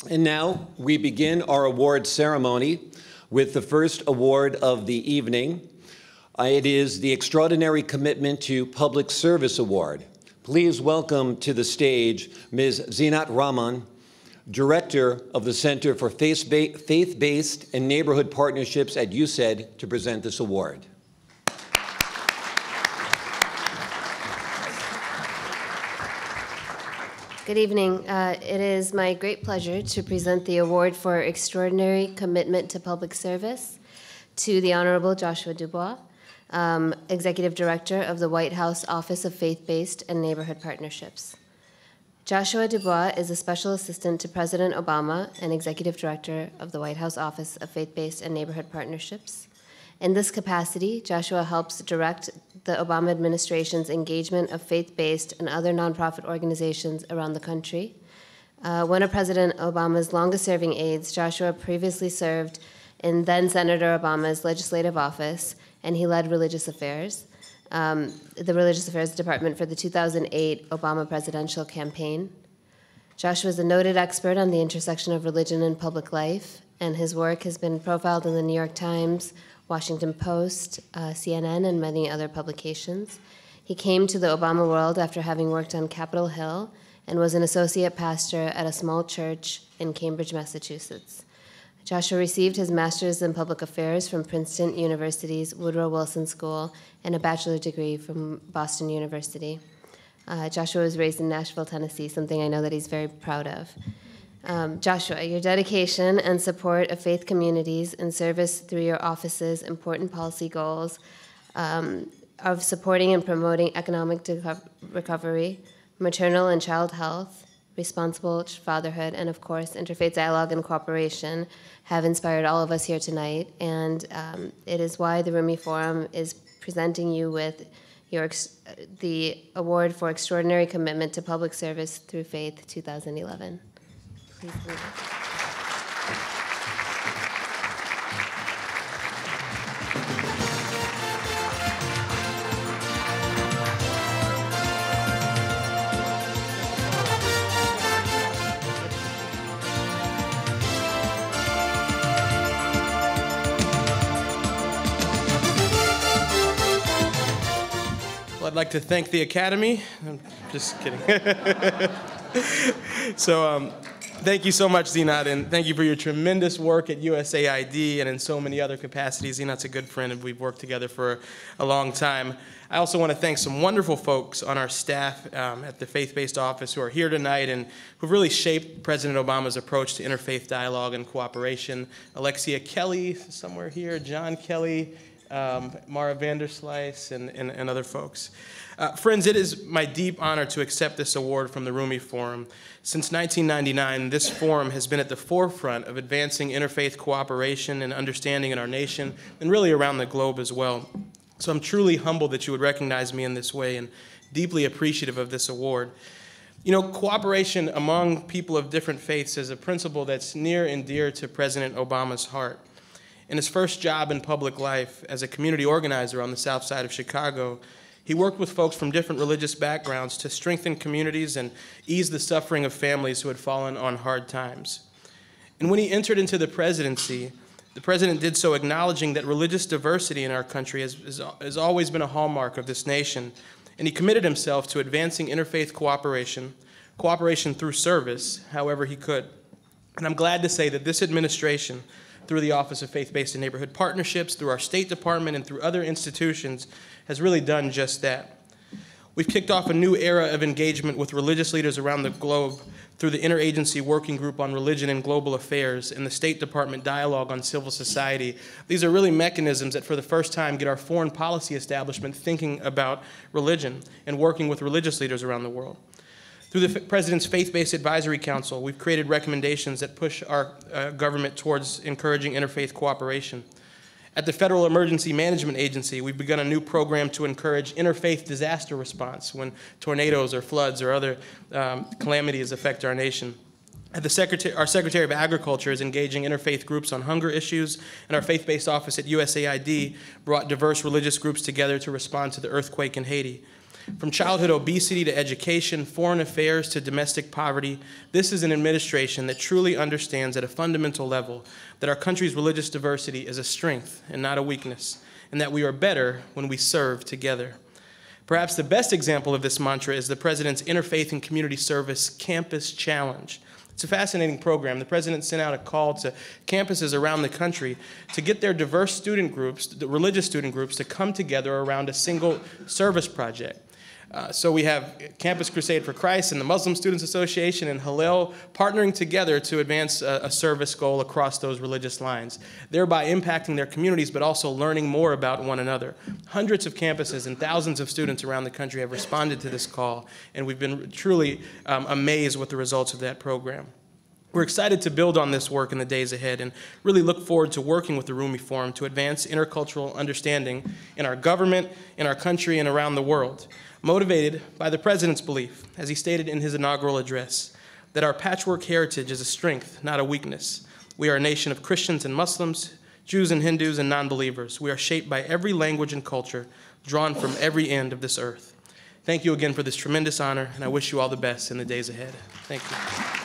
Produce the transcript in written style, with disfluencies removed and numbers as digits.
And now we begin our award ceremony with the first award of the evening. It is the Extraordinary Commitment to Public Service Award. Please welcome to the stage Ms. Zeenat Rahman, Director of the Center for Faith-Based and Neighborhood Partnerships at UCED, to present this award. Good evening. It is my great pleasure to present the award for Extraordinary Commitment to Public Service to the Honorable Joshua Dubois, Executive Director of the White House Office of Faith-Based and Neighborhood Partnerships. Joshua Dubois is a Special Assistant to President Obama and Executive Director of the White House Office of Faith-Based and Neighborhood Partnerships. In this capacity, Joshua helps direct the Obama administration's engagement of faith-based and other nonprofit organizations around the country. One of President Obama's longest-serving aides, Joshua previously served in then-Senator Obama's legislative office, and he led religious affairs, the Religious Affairs Department for the 2008 Obama presidential campaign. Joshua is a noted expert on the intersection of religion and public life, and his work has been profiled in the New York Times, Washington Post, CNN, and many other publications. He came to the Obama world after having worked on Capitol Hill and was an associate pastor at a small church in Cambridge, Massachusetts. Joshua received his master's in public affairs from Princeton University's Woodrow Wilson School and a bachelor's degree from Boston University. Joshua was raised in Nashville, Tennessee, something I know that he's very proud of. Joshua, your dedication and support of faith communities and service through your office's important policy goals of supporting and promoting economic recovery, maternal and child health, responsible fatherhood, and of course, interfaith dialogue and cooperation have inspired all of us here tonight. And it is why the Rumi Forum is presenting you with the Award for Extraordinary Commitment to Public Service Through Faith 2011. Please leave it. Well, I'd like to thank the Academy. I'm just kidding. Thank you so much, Zeenat, and thank you for your tremendous work at USAID and in so many other capacities. Zeenat's a good friend, and we've worked together for a long time. I also want to thank some wonderful folks on our staff at the Faith-Based Office who are here tonight and who've really shaped President Obama's approach to interfaith dialogue and cooperation. Alexia Kelly, somewhere here, John Kelly, Mara Vanderslice, and other folks. Friends, it is my deep honor to accept this award from the Rumi Forum. Since 1999, this forum has been at the forefront of advancing interfaith cooperation and understanding in our nation, and really around the globe as well. So I'm truly humbled that you would recognize me in this way and deeply appreciative of this award. You know, cooperation among people of different faiths is a principle that's near and dear to President Obama's heart. In his first job in public life as a community organizer on the south side of Chicago, he worked with folks from different religious backgrounds to strengthen communities and ease the suffering of families who had fallen on hard times. And when he entered into the presidency, the president did so acknowledging that religious diversity in our country has always been a hallmark of this nation, and he committed himself to advancing interfaith cooperation through service, however he could. And I'm glad to say that this administration, through the Office of Faith-Based and Neighborhood Partnerships, through our State Department, and through other institutions, has really done just that. We've kicked off a new era of engagement with religious leaders around the globe through the Interagency Working Group on Religion and Global Affairs and the State Department Dialogue on Civil Society. These are really mechanisms that for the first time get our foreign policy establishment thinking about religion and working with religious leaders around the world. Through the President's Faith-Based Advisory Council, we've created recommendations that push our government towards encouraging interfaith cooperation. At the Federal Emergency Management Agency, we've begun a new program to encourage interfaith disaster response when tornadoes or floods or other calamities affect our nation. Our Secretary of Agriculture is engaging interfaith groups on hunger issues, and our faith-based office at USAID brought diverse religious groups together to respond to the earthquake in Haiti. From childhood obesity to education, foreign affairs to domestic poverty, this is an administration that truly understands at a fundamental level that our country's religious diversity is a strength and not a weakness, and that we are better when we serve together. Perhaps the best example of this mantra is the President's Interfaith and Community Service Campus Challenge. It's a fascinating program. The President sent out a call to campuses around the country to get their diverse student groups, the religious student groups, to come together around a single service project. So we have Campus Crusade for Christ and the Muslim Students Association and Hillel partnering together to advance a service goal across those religious lines, thereby impacting their communities but also learning more about one another. Hundreds of campuses and thousands of students around the country have responded to this call, and we've been truly amazed with the results of that program. We're excited to build on this work in the days ahead and really look forward to working with the Rumi Forum to advance intercultural understanding in our government, in our country, and around the world, motivated by the President's belief, as he stated in his inaugural address, that our patchwork heritage is a strength, not a weakness. We are a nation of Christians and Muslims, Jews and Hindus, and non-believers. We are shaped by every language and culture drawn from every end of this earth. Thank you again for this tremendous honor, and I wish you all the best in the days ahead. Thank you.